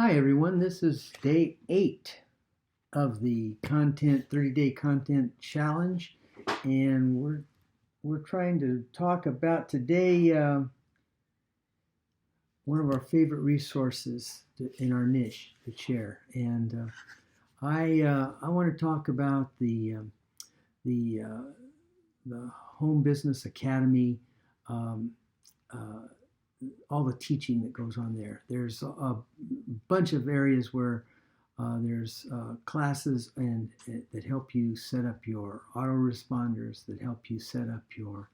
Hi everyone, this is day 8 of the 30-day content challenge, and we're trying to talk about today one of our favorite resources in our niche to share. And I want to talk about the Home Business Academy. Um, uh, all the teaching that goes on there. There's a bunch of areas where there's classes that help you set up your autoresponders, that help you set up your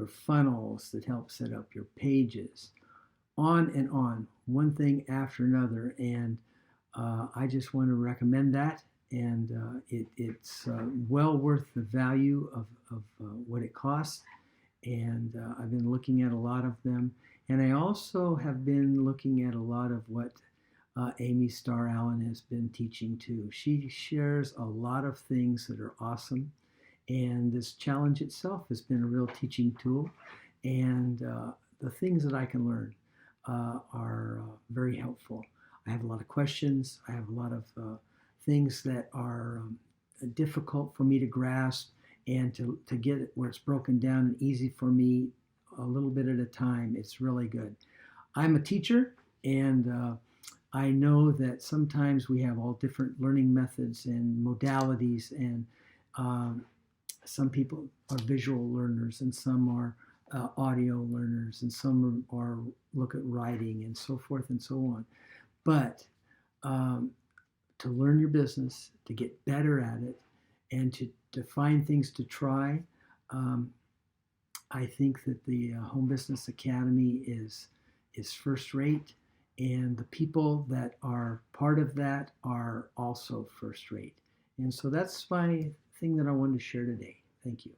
funnels, that help set up your pages, on and on, one thing after another. And I just want to recommend that. And it's well worth the value of what it costs. And I've been looking at a lot of them. And I also have been looking at a lot of what Amy Starr Allen has been teaching too. She shares a lot of things that are awesome. And this challenge itself has been a real teaching tool. And the things that I can learn are very helpful. I have a lot of questions. I have a lot of things that are difficult for me to grasp, and to get it where it's broken down and easy for me a little bit at a time. It's really good. I'm a teacher, and I know that sometimes we have all different learning methods and modalities, and some people are visual learners, and some are audio learners, and some are look at writing and so forth and so on. But to learn your business, to get better at it, and to find things to try, I think that the Home Business Academy is first rate, and the people that are part of that are also first rate. And so that's my thing that I wanted to share today. Thank you.